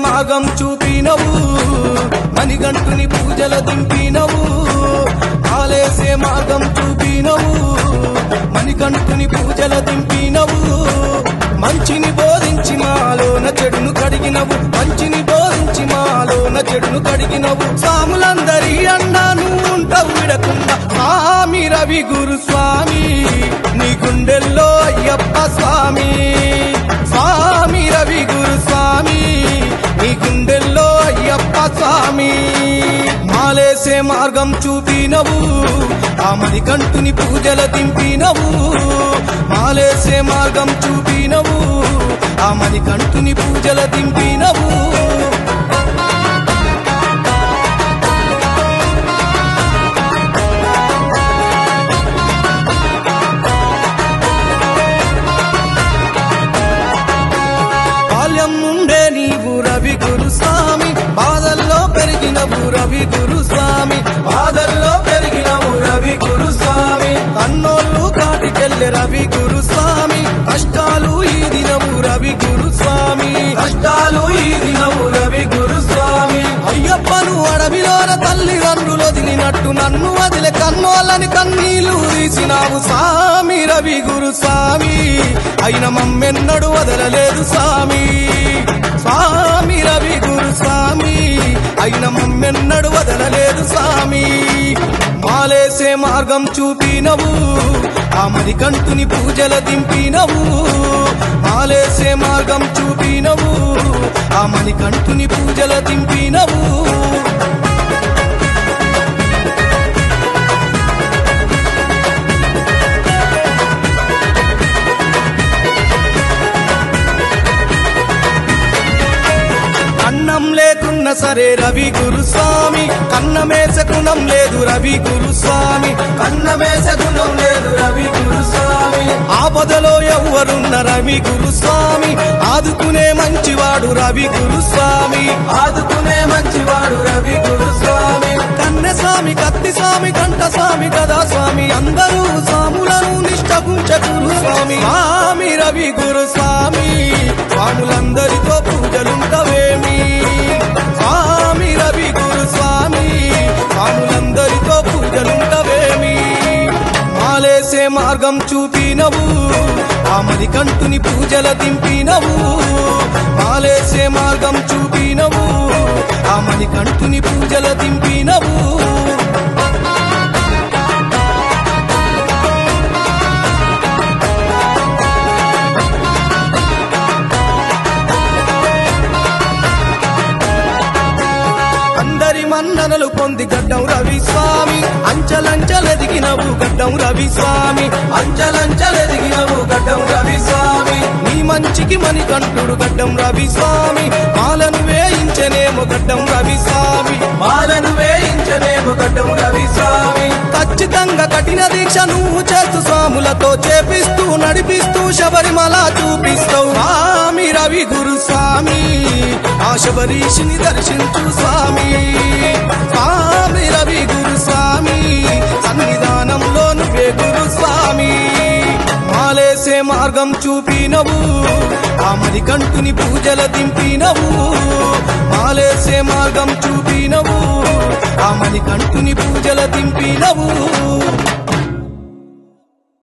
మార్గం చూపినవు మణికంఠుని పూజల దింపినవు మాలేసే మార్గం చూపినవు మణికంఠుని పూజల దింపినవు మంచిని బోధించి మాలోన చెడును కడిగినవు మంచిని బోధించి మాలోన చెడును కడిగినవు స్వాములందరి అన్నా నువ్వు ఉంటావు విడకుండా స్వామి రవి గురు స్వామి నీ గుండెల్లో అయ్యప్ప స్వామి స్వామి రవి గురు స్వామి నీ గుండెల్లో అయ్యప్ప స్వామి మాలేసే మార్గం చూపినవు ఆ మణికంఠుని పూజల దింపినవు మాలేసే మార్గం చూపినవు ఆ మణికంఠుని పూజల దింపినవు బాల్యం నుండే నీవు రవి గురు స్వామి బాధల్లో పెరిగినవు రవి గురు స్వామి బాధల్లో పెరిగినవు రవి గురు స్వామి కన్నోళ్ళు కాటికెళ్ళే రవి గురు స్వామి కష్టాలు ఈదినవు రవి గురు స్వామి కష్టాలు ఈదినవు రవి గురు స్వామి అయ్యప్పను అడవిలోన తల్లిదండ్రులు వదిలినట్టు నన్ను వదిలే కన్నోళ్ళని కన్నీళ్లు తీసినావు స్వామి రవి గురు స్వామి అయిన మమ్మెన్నడు వదలలేదు స్వామి స్వామి రవి గురు స్వామి అయిన మమ్మెన్నడు వదలలేదు స్వామి మాలేసే మార్గం చూపినవు ఆ మణికంఠుని పూజల దింపినవు మాలేసే మార్గం చూపినవు ఆ మణికంఠుని పూజల దింపినవు అన్నం లేకున్నా సరే రవి గురు స్వామి కన్నమేసే గుణం లేదు రవి గురు స్వామి కన్నమేసే గుణం లేదు రవి గురు స్వామి ఆపదలో ఎవ్వరున్న రవి గురు స్వామి ఆదుకునే మంచివాడు రవి గురు స్వామి ఆదుకునే మంచివాడు రవి గురు స్వామి కన్నె స్వామి కత్తి స్వామి కంఠ స్వామి గదా స్వామి అందరూ స్వాములను నిష్టగుంచే గురు స్వామి స్వామి రవి గురు స్వామి స్వాములందరితో పూజలుంటవేమి స్వామి రవి గురు స్వామి స్వాములందరితో పూజలుంటవేమి మాలేసే మార్గం చూపినవు ఆ మణికంఠుని పూజల దింపినవు మాలేసే మార్గం చూపినవు ఆ మణికంఠుని పూజల దింపినవు మన్ననలు పొంది గడ్డం రవి స్వామి అంచలంచలెదిగినవు గడ్డం రవి స్వామి అంచలంచలెదిగినవు గడ్డం రవి స్వామి నీ మంచికి మణికంఠుడు గడ్డం రవి స్వామి మాలను వేయించనేమో గడ్డం రవి స్వామి మాలను వేయించనేమో గడ్డం రవి స్వామి ఖచ్చితంగా కఠిన దీక్ష నువ్వు చేస్తూ స్వాములతో చేపిస్తూ నడిపిస్తూ శబరిమల చూపిస్తావు స్వామి రవి గురు స్వామి ఆ శబరీషిని దర్శించు స్వామి స్వామి రవి గురు స్వామి సన్నిధానంలో నువ్వే గురు స్వామి మాలేసే మార్గం చూపినవు ఆ మణికంఠుని పూజల దింపినవు మాలేసే మార్గం చూపినవు ఆ మణికంఠుని పూజల దింపినవు